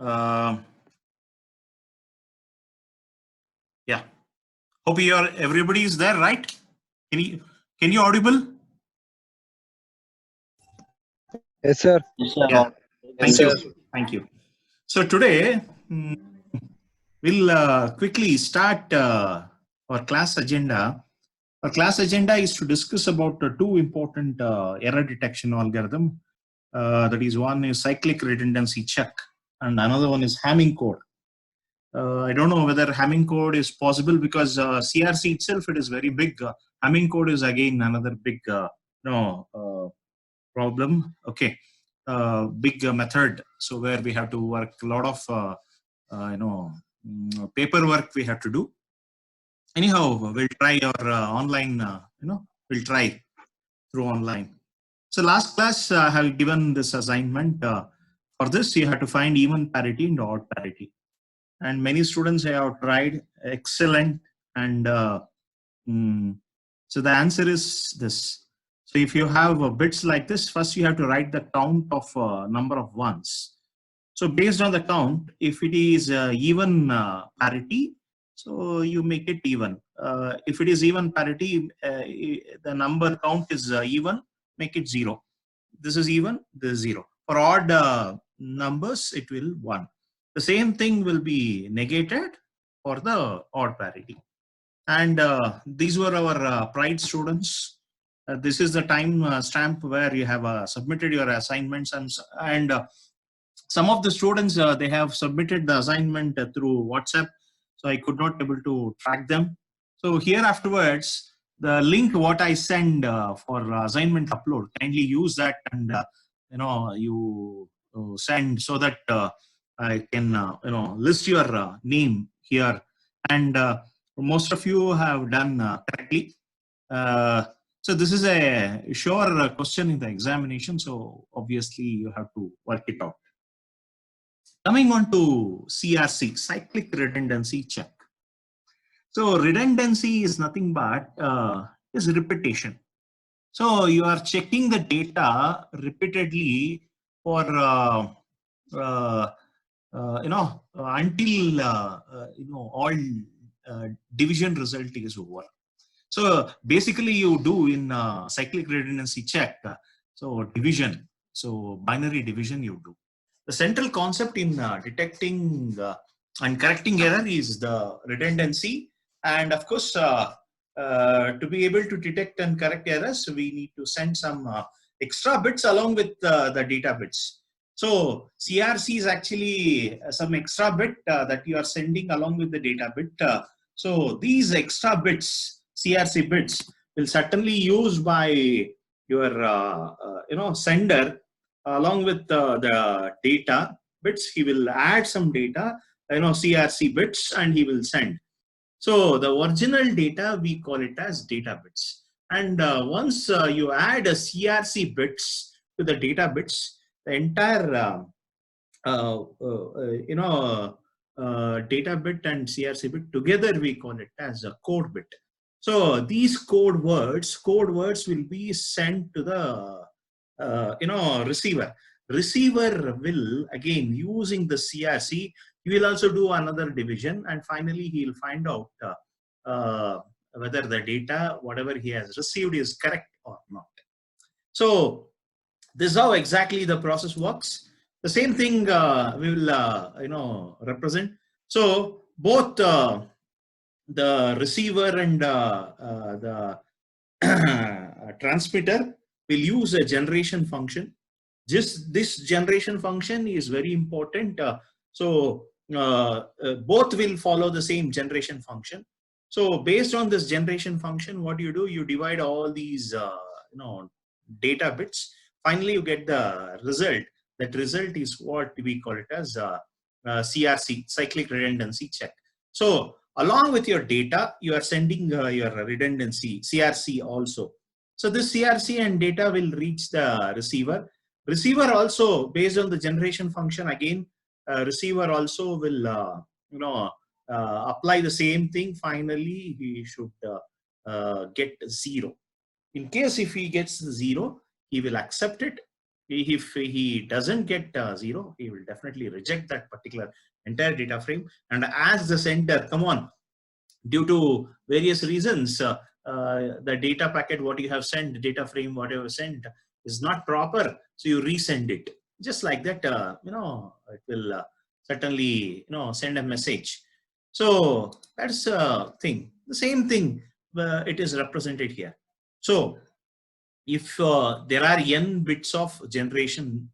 Uh, yeah. Hope everybody is there, right? Can you audible? Yes, sir. Yeah. Thank you. Thank you. So today we'll quickly start our class agenda. Our class agenda is to discuss about two important error detection algorithm. That is, one is cyclic redundancy check, and another one is Hamming code. I don't know whether Hamming code is possible because CRC itself, it is very big. Hamming code is again another big problem. Okay, big method. So where we have to work a lot of paperwork we have to do. Anyhow, we'll try our online. We'll try through online. So last class I have given this assignment. For this, you have to find even parity and odd parity. And many students have tried. Excellent. And so the answer is this. So if you have bits like this, first you have to write the count of number of ones. So based on the count, if it is even parity, so you make it even. If it is even parity, the number count is even, make it 0. This is even, this is 0. For odd numbers, it will 1. The same thing will be negated for the odd parity. And these were our pride students. This is the time stamp where you have submitted your assignments, and some of the students they have submitted the assignment through WhatsApp, so I could not able to track them. So here afterwards, the link what I send for assignment upload, kindly use that, and you send so that I can list your name here, and most of you have done correctly. So this is a sure question in the examination, so obviously you have to work it out. Coming on to CRC, cyclic redundancy check. So redundancy is nothing but is repetition. So you are checking the data repeatedly for until all division result is over. So basically you do in cyclic redundancy check, so division, so binary division you do. The central concept in detecting and correcting error is the redundancy, and of course to be able to detect and correct errors, we need to send some extra bits along with the data bits. So CRC is actually some extra bit that you are sending along with the data bit. So these extra bits, CRC bits, will certainly used by your sender along with the data bits. He will add some data, CRC bits, and he will send. So the original data, we call it as data bits. And once you add a CRC bits to the data bits, the entire data bit and CRC bit together, we call it as a code bit. So these code words will be sent to the receiver. Receiver will, again, using the CRC, he will also do another division, and finally he will find out whether the data, whatever he has received, is correct or not. So this is how exactly the process works. The same thing we will represent. So both the receiver and the transmitter will use a generation function. This generation function is very important. So both will follow the same generation function. So based on this generation function, what you do, you divide all these data bits. Finally, you get the result. That result is what we call it as CRC, cyclic redundancy check. So along with your data, you are sending your redundancy, CRC also. So this CRC and data will reach the receiver. Receiver also, based on the generation function, again, receiver also will apply the same thing. Finally, he should get 0. In case if he gets 0, he will accept it. If he doesn't get 0, he will definitely reject that particular entire data frame. And as the sender, come on, due to various reasons, the data packet, what you have sent, the data frame, whatever sent is not proper. So you resend it. Just like that, it will certainly, send a message. So that's a thing. The same thing, it is represented here. So if there are n bits of generation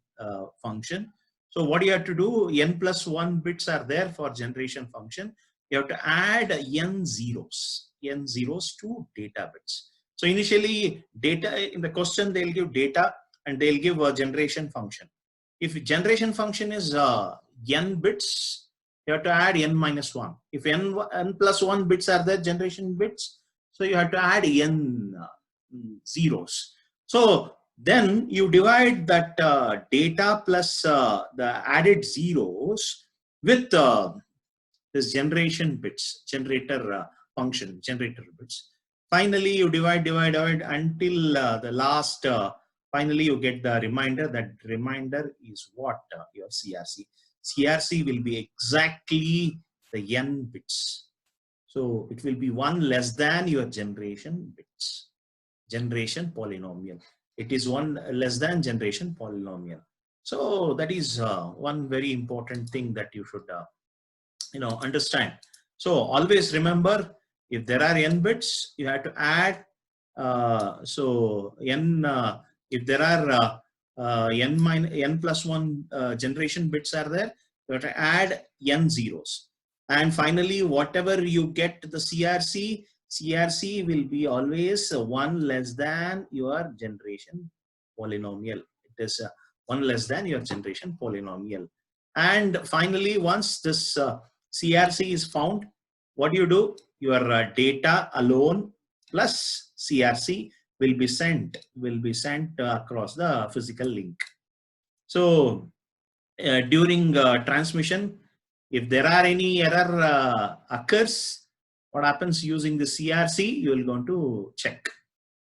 function, so what you have to do, n plus 1 bits are there for generation function. You have to add n zeros to data bits. So initially, data in the question, they'll give data and they'll give a generation function. If generation function is n bits, you have to add n minus 1. If n plus 1 bits are there, generation bits, so you have to add n zeros. So then you divide that data plus the added zeros with this generation bits, generator function, generator bits. Finally, you divide until the last, finally you get the reminder. That reminder is what? Your CRC. CRC will be exactly the n bits. So it will be 1 less than your generation bits. Generation polynomial. It is 1 less than generation polynomial. So that is one very important thing that you should understand. So always remember, if there are n bits, you have to add if there are n plus 1 generation bits are there, you have to add n zeros. And finally, whatever you get the CRC will be always 1 less than your generation polynomial. It is 1 less than your generation polynomial. And finally, once this CRC is found, what do you do? Your data alone plus CRC will be sent across the physical link. So during transmission, if there are any error occurs, what happens using the CRC, you will go to check.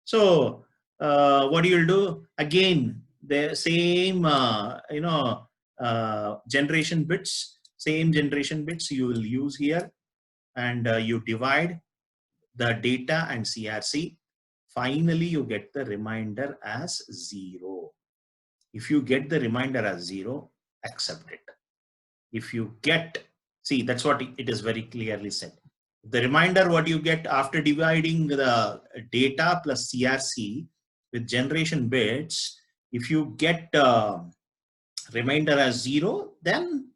So what you will do, again, the same generation bits, you will use here, and you divide the data and CRC. Finally, you get the reminder as 0. If you get the reminder as 0, accept it. If you get, see, that's what it is very clearly said. The reminder, what you get after dividing the data plus CRC with generation bits, if you get reminder as 0, then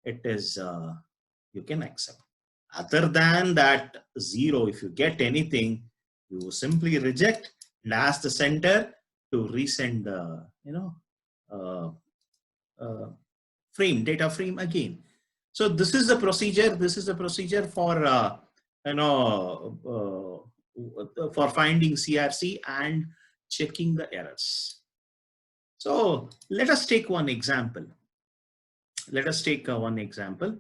it is, you can accept. Other than that 0, if you get anything, you simply reject and ask the center to resend the data frame again. So this is the procedure. This is the procedure for for finding CRC and checking the errors. So let us take one example. Let us take one example.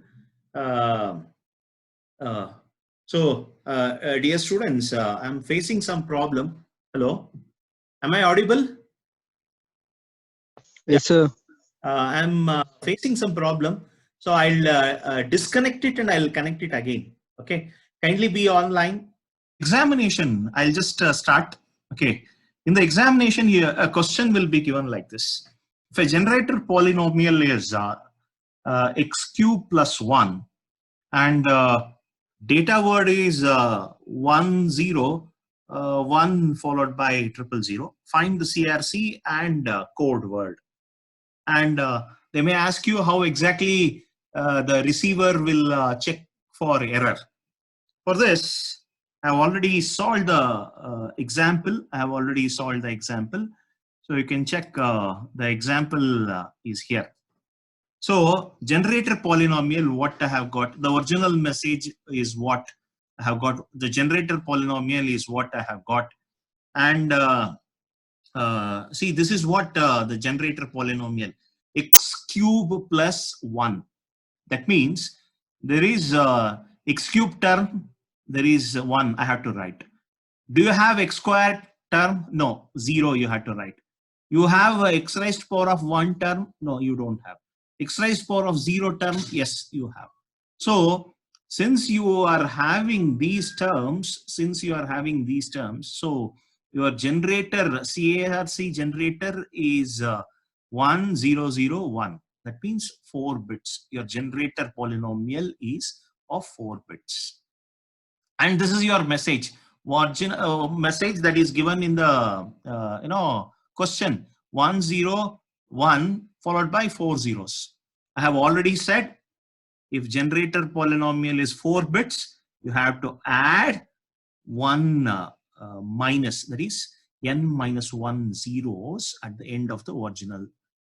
Dear students, I'm facing some problem. Hello, am I audible? Yes, sir. I'm facing some problem. So I'll disconnect it and I'll connect it again. Okay. Kindly be online. Examination. I'll just start. Okay. In the examination here, a question will be given like this. If a generator polynomial is x cube plus 1 and data word is 1 0 1 followed by 000, find the CRC and code word. And they may ask you how exactly the receiver will check for error. For this, I have already solved the example. So you can check the example is here. So generator polynomial, what I have got, the original message is what I have got. The generator polynomial is what I have got. And see, this is what the generator polynomial, x cube plus 1. That means there is x cube term, there is 1 I have to write. Do you have x squared term? No, 0 you have to write. You have x raised power of 1 term? No, you don't have. X raised power of 0 term? Yes, you have. So since you are having these terms, so your generator, CRC generator is 1001. That means 4 bits. Your generator polynomial is of 4 bits. And this is your message. Message that is given in the question 101 followed by 4 zeros. I have already said if generator polynomial is 4 bits, you have to add 1 minus, that is n minus 1 zeros at the end of the original.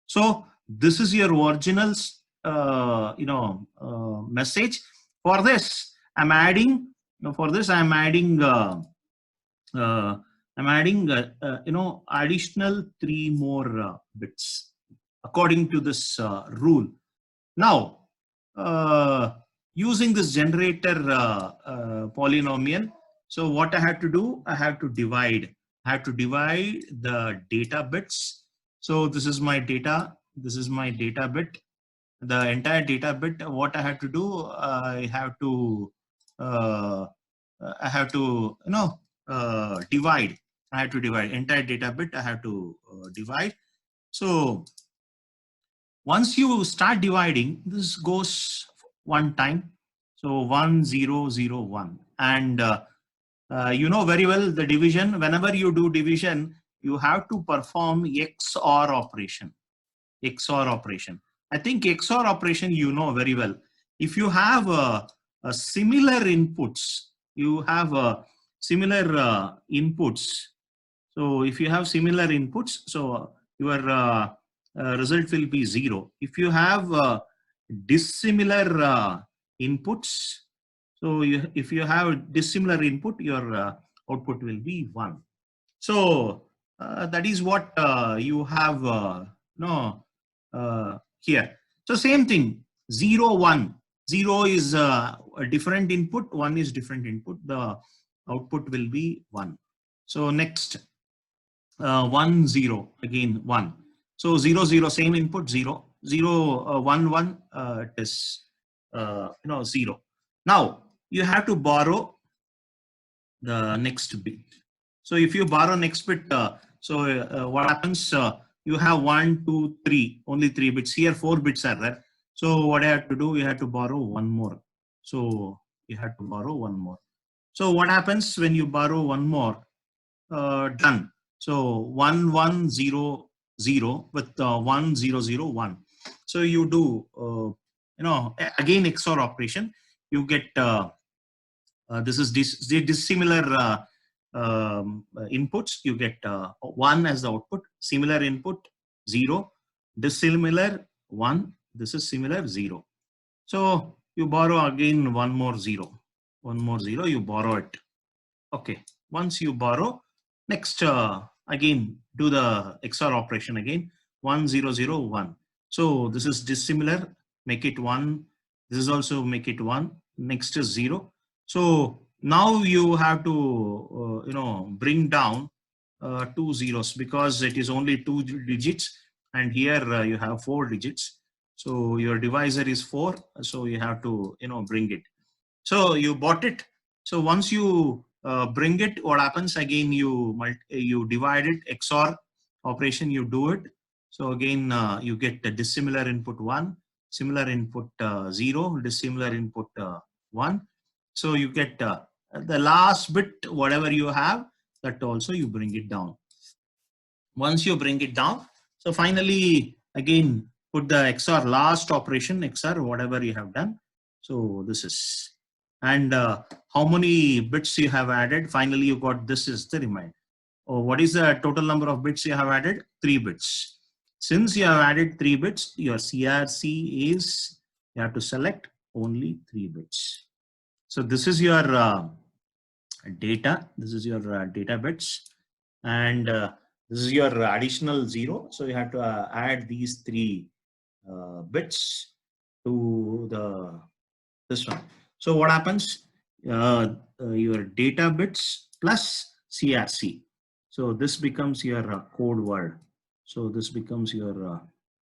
So this is your original message. For this I'm adding additional 3 more bits according to this rule. Now using this generator polynomial, so what I have to do, I have to divide the data bits. So this is my data bit, the entire data bit. What I have to do, I have to divide. I have to divide entire data bit. I have to divide. So once you start dividing, this goes one time. So 1 0 0 1, and you know very well the division. Whenever you do division, you have to perform XOR operation. XOR operation. I think XOR operation you know very well. If you have a similar inputs, you have similar inputs. So if you have similar inputs, so your result will be 0. If you have dissimilar inputs, so if you have dissimilar input, your output will be 1. So that is what you have here. So same thing, 0 1. 0 is a different input, 1 is different input. The output will be 1. So next 1 0, again 1. So 0 0, same input, 0 0 1 1, it is 0. Now you have to borrow the next bit. So if you borrow next bit, what happens? You have 1 2 3, only 3 bits. Here 4 bits are there. So what I have to do, you have to borrow one more. So you have to borrow one more. So what happens when you borrow one more? Done. So 1 1 0 0 with 1 0 0 1. So you do again XOR operation. You get this is dissimilar inputs. You get 1 as the output, similar input 0, dissimilar 1, this is similar 0. So you borrow again one more 0, you borrow it. Okay, once you borrow, next again do the XOR operation again, 1 0 0 1. So this is dissimilar, make it 1. This is also make it 1. Next is 0. So now you have to bring down 2 zeros because it is only 2 digits, and here you have 4 digits. So your divisor is 4. So you have to bring it. So you bought it. So once you bring it, what happens again? You divide it, XOR operation. You do it. So again you get the dissimilar input 1, similar input 0, dissimilar input 1. So you get the last bit, whatever you have, that also you bring it down. Once you bring it down, so finally again put the XOR last operation, XOR whatever you have done. So this is, and how many bits you have added. Finally you got, this is the remainder. What is the total number of bits you have added? 3 bits. Since you have added 3 bits, your CRC is, you have to select only 3 bits. So this is your data. This is your data bits, and this is your additional 0. So you have to add these 3 bits to this one. So what happens? Your data bits plus CRC. So this becomes your code word. So this becomes your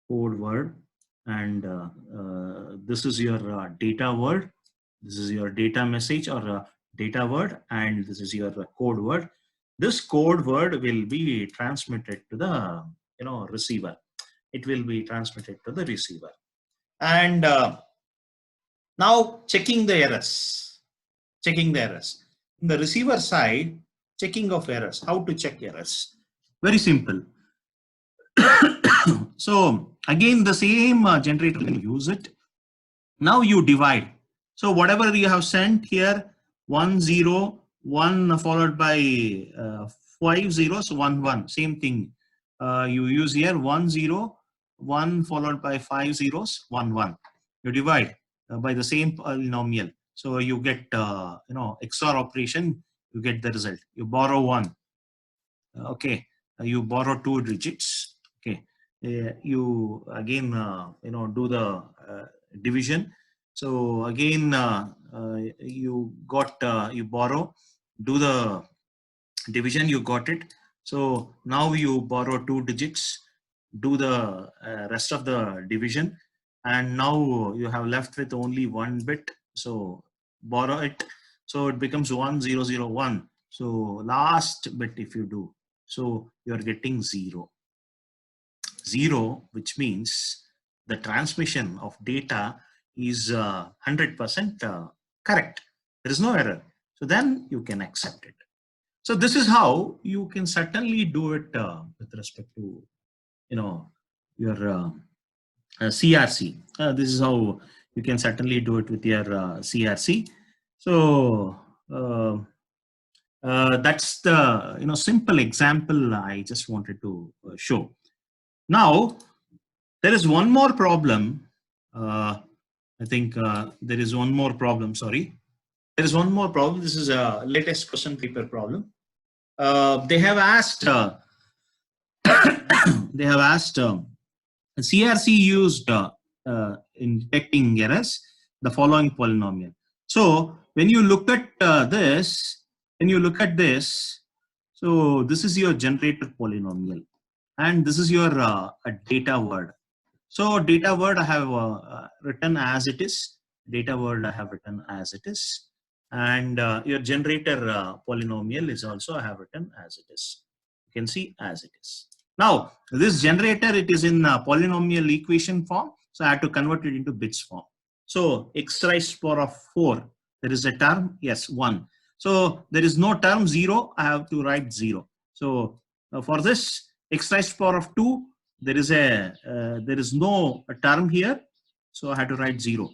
code word, and this is your data word. This is your data message or data word, and this is your code word. This code word will be transmitted to the receiver. It will be transmitted to the receiver, and now checking the errors. Checking the errors. In the receiver side, checking of errors. How to check errors? Very simple. So again, the same generator will use it. Now you divide. So whatever you have sent here, 1 0 1 followed by 5 zeros, 1 1. Same thing. You use here 1 0 1 followed by 5 zeros, 1 1. You divide by the same polynomial. So you get XOR operation. You get the result. You borrow 1. Okay. You borrow 2 digits. Okay. You again do the division. So again you got you borrow, do the division, you got it. So now you borrow 2 digits, do the rest of the division, and now you have left with only 1 bit. So borrow it, so it becomes 1001. So last bit if you do, so you are getting 0, which means the transmission of data is 100% correct. There is no error. So then you can accept it. So this is how you can certainly do it with respect to your CRC. This is how you can certainly do it with your CRC. So that's the simple example I just wanted to show. Now there is one more problem. I think there is one more problem. Sorry, there is one more problem. This is a latest question paper problem. They have asked. They have asked. CRC used in detecting errors the following polynomial. So when you look at this, so this is your generator polynomial, and this is your a data word. So data word I have written as it is. Data word I have written as it is, and your generator polynomial is also I have written as it is. You can see as it is. Now this generator, it is in polynomial equation form, so I have to convert it into bits form. So x raised to power of 4. There is a term, yes, 1. So there is no term 0. I have to write 0. So for this x raised to power of 2. There is no term here, so I had to write 0.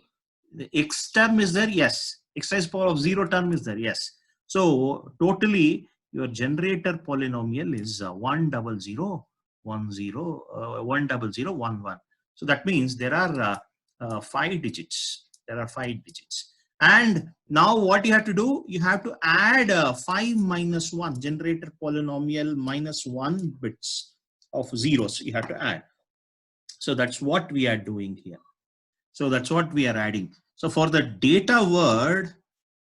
The x term is there, yes. X raised to power of 0 term is there, yes. So totally your generator polynomial is 10010 10011. So that means there are 5 digits. There are 5 digits. And now what you have to do, you have to add 5 minus 1, generator polynomial minus 1 bits of zeros you have to add. So that's what we are doing here. So that's what we are adding. So for the data word,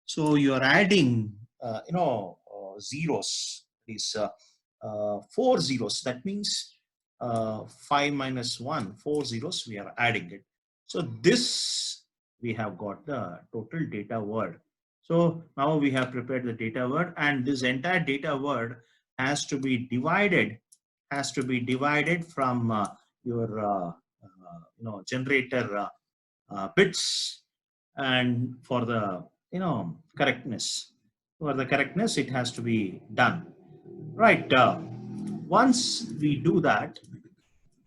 so you are adding zeros. These 4 zeros. That means 5 minus 1, 4 zeros we are adding it. So this we have got the total data word. So now we have prepared the data word, and this entire data word has to be divided from your generator bits, and for the correctness, it has to be done right. Once we do that,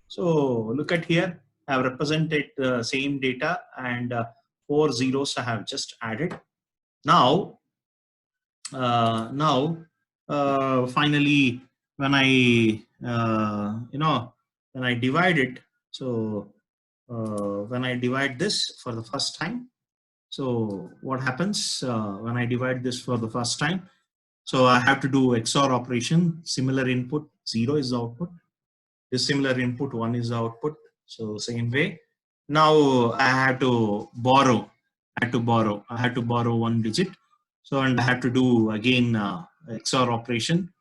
so look at here, I have represented the same data, and 4 zeros I have just added. Now finally when I when I divide it, so when I divide this for the first time, so what happens when I divide this for the first time? So I have to do XOR operation. Similar input, 0 is the output. This similar input, 1 is the output. So same way. Now I have to borrow. I had to borrow 1 digit. So and I have to do again XOR operation.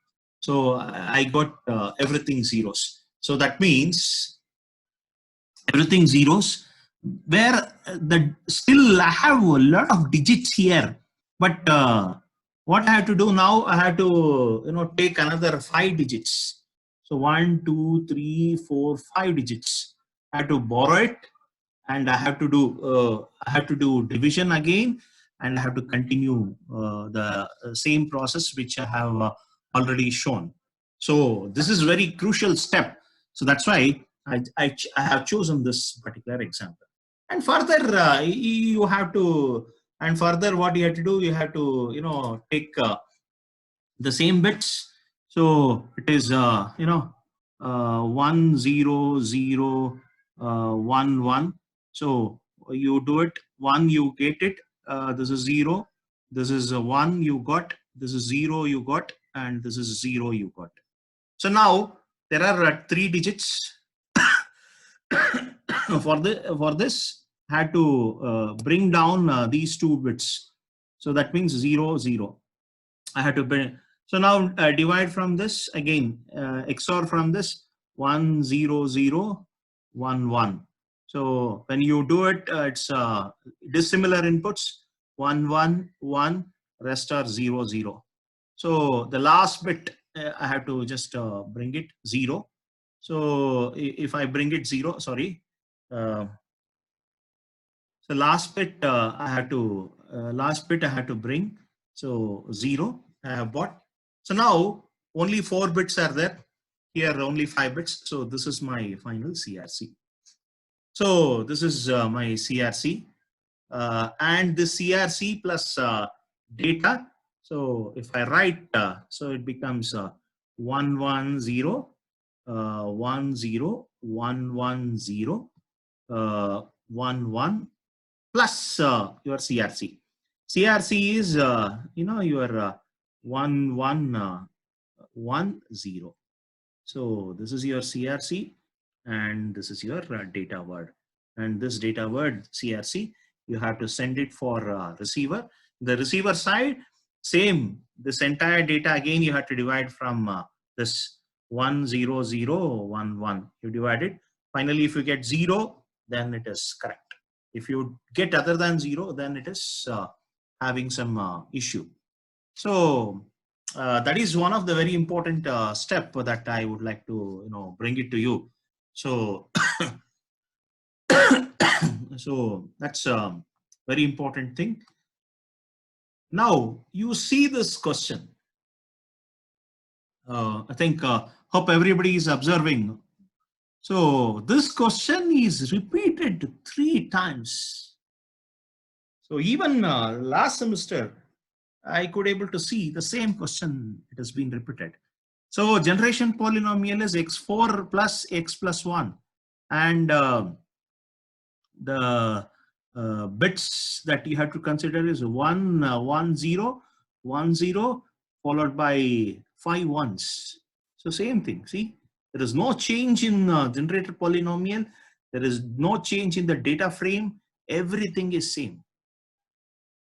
So I got everything zeros. So that means everything zeros, where the still I have a lot of digits here, but what I have to do now, I have to take another 5 digits. So 1, 2, 3, 4, 5 digits. I have to borrow it, and I have to do division again, and I have to continue the same process which I have already shown. So this is very crucial step. So that's why I have chosen this particular example. And further, you have to, and further what you have to do, you have to take the same bits. So it is 1 0 0 1 1. So you do it, 1 you get it, this is 0, this is 1 you got, this is 0 you got, and this is 0 you got. So now there are 3 digits. For this had to bring down these 2 bits. So that means 0 0. I had to bring. So now divide from this again, XOR from this 1 0 0 1 1. So when you do it, it's dissimilar inputs, 1 1 1, rest are 0 0. So the last bit I have to just bring it 0. So if I bring it 0, sorry. So last bit I had to bring. So 0 I have bought. So now only 4 bits are there. Here only 5 bits. So this is my final CRC. So this is my CRC, and the CRC plus data. So if I write, so it becomes 1 1 0 1 0 1 1 0 1 1 plus your CRC. CRC is your 1 1 1 0. So this is your CRC, and this is your data word. And this data word CRC, you have to send it for receiver. The receiver side, same. This entire data again you have to divide from this 1 0 0 1 1. You divide it. Finally, if you get 0, then it is correct. If you get other than 0, then it is having some issue. So that is one of the very important step that I would like to bring it to you. So so that's a very important thing. Now you see this question. I think hope everybody is observing. So this question is repeated 3 times. So even last semester, I could able to see the same question. It has been repeated. So generation polynomial is x4 plus x plus 1, and the bits that you have to consider is 1 1 0 1 0 followed by 5 ones. So same thing. See, there is no change in generated polynomial. There is no change in the data frame. Everything is same.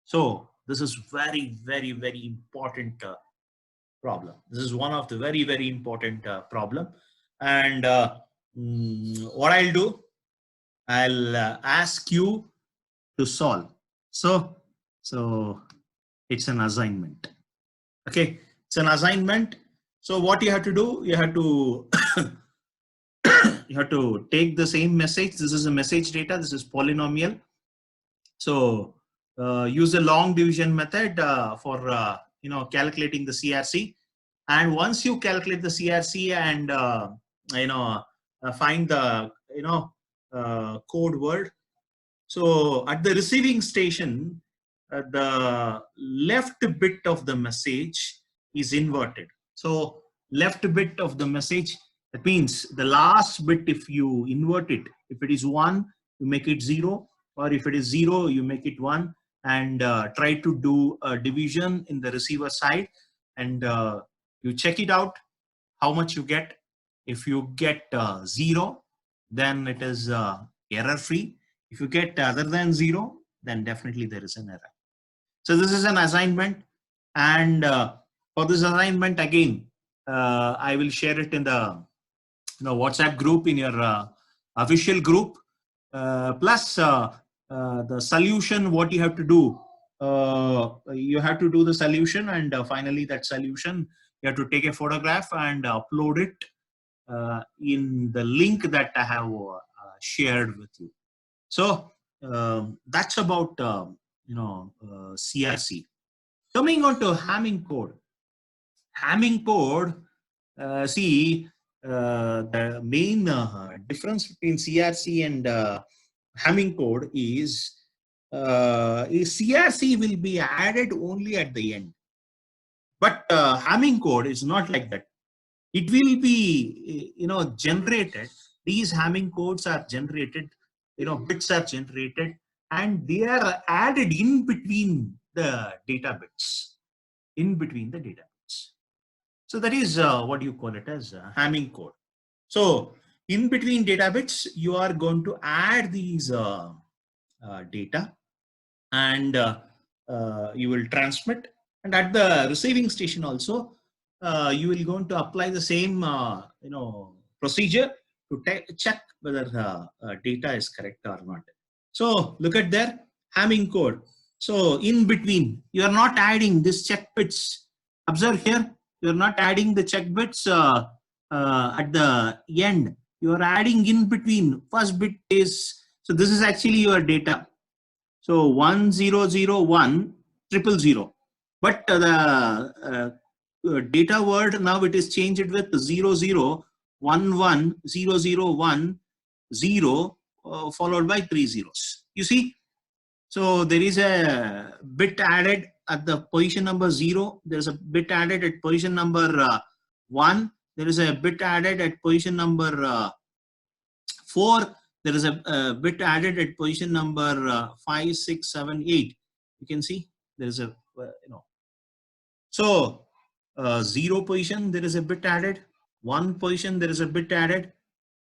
So this is very, very, very important problem. This is one of the very, very important problem. And what I'll do, I'll ask you to solve. So it's an assignment. Okay, it's an assignment. So what you have to do, you have to you have to take the same message. This is a message data. This is polynomial. So use the long division method for calculating the CRC. And once you calculate the CRC and find the code word, so at the receiving station, the left bit of the message is inverted. So left bit of the message, that means the last bit, if you invert it, if it is 1, you make it 0, or if it is 0, you make it 1, and try to do a division in the receiver side, and you check it out how much you get. If you get 0, then it is error free. If you get other than 0, then definitely there is an error. So this is an assignment, and for this assignment again, I will share it in the WhatsApp group, in your official group, plus the solution. What you have to do, you have to do the solution, and finally that solution you have to take a photograph and upload it in the link that I have shared with you. So that's about CRC. Coming on to Hamming code. Hamming code, see, the main difference between CRC and Hamming code is CRC will be added only at the end, but Hamming code is not like that. It will be generated. These Hamming codes are generated, bits are generated, and they are added in between the data bits, in between the data bits. So that is what you call it as Hamming code. So in between data bits, you are going to add these data, and you will transmit. And at the receiving station also, you will going to apply the same procedure to check whether data is correct or not. So look at their Hamming code. So in between, you are not adding this check bits. Observe here, you are not adding the check bits at the end. You are adding in between. First bit is, so this is actually your data. So 1001 000, but the data word now it is changed with 00110010 followed by 3 zeros. You see, so there is a bit added at the position number 0. There is a bit added at position number 1. There is a bit added at position number 4. There is a bit added at position number 5, 6, 7, 8. You can see there is a so 0 position there is a bit added, 1 position there is a bit added,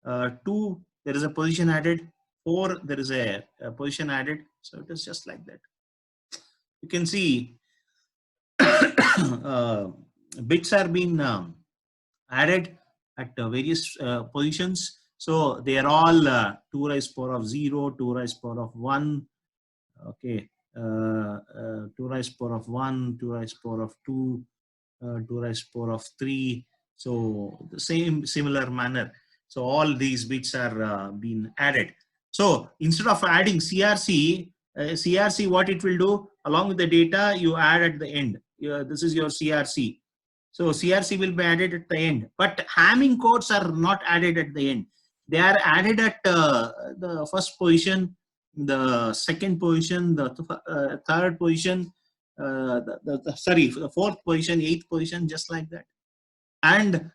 2 there is a position added, 4 there is a position added. So it is just like that. You can see bits are being added at various positions. So they are all 2 raised power of 0, 2 raised power of 1, okay, 2 raised power of 1, 2 raised power of 2, 2 raised power of 3. So the similar manner. So all these bits are being added. So instead of adding CRC, CRC what it will do, along with the data you add at the end. This is your CRC. So CRC will be added at the end, but Hamming codes are not added at the end. They are added at the first position, the second position, the third position, the fourth position, eighth position, just like that. And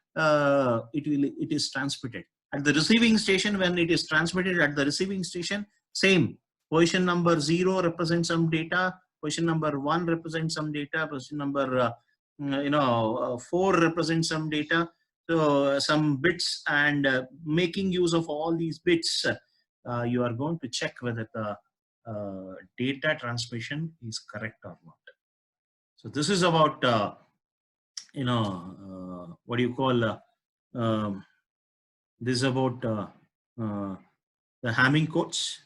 it is transmitted at the receiving station. When it is transmitted at the receiving station, same position number 0 represents some data, position number 1 represents some data, position number 4 represents some data. So some bits, and making use of all these bits, you are going to check whether the data transmission is correct or not. So this is about what do you call this is about the Hamming codes.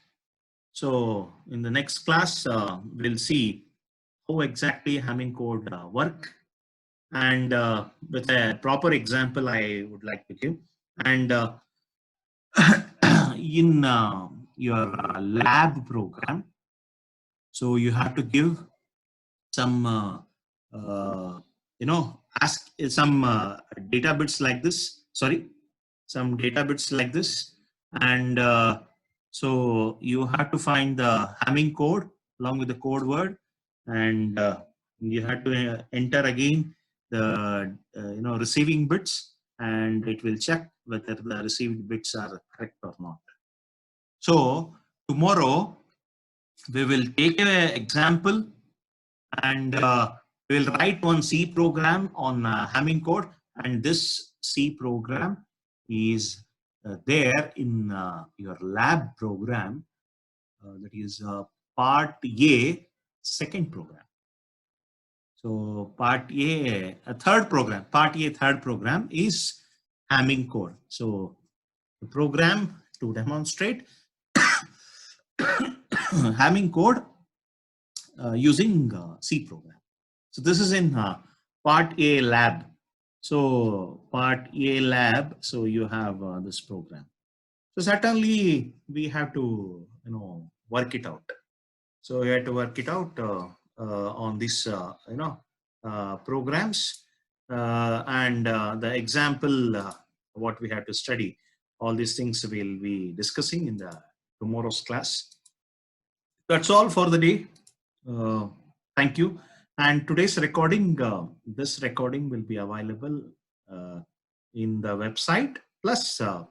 So in the next class we'll see how exactly Hamming code work, and with a proper example I would like to give. And in your lab program, so you have to give some ask some data bits like this, some data bits like this, and so you have to find the Hamming code along with the code word, and you have to enter again the receiving bits, and it will check whether the received bits are correct or not. So tomorrow we will take an example, and we'll write one C program on Hamming code, and this C program is there in your lab program, that is part A, second program. So part A, third program, part A, third program is Hamming code. So program to demonstrate having code using C program. So this is in part A lab. So part A lab, so you have this program. So certainly we have to, work it out. So we have to work it out on this, programs and the example, what we have to study. All these things we'll be discussing in the tomorrow's class. That's all for the day. Thank you. And today's recording, this recording will be available in the website, plus the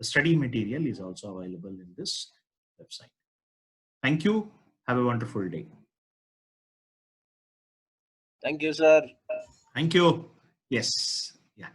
study material is also available in this website. Thank you. Have a wonderful day. Thank you, sir. Thank you. Yes. Yeah.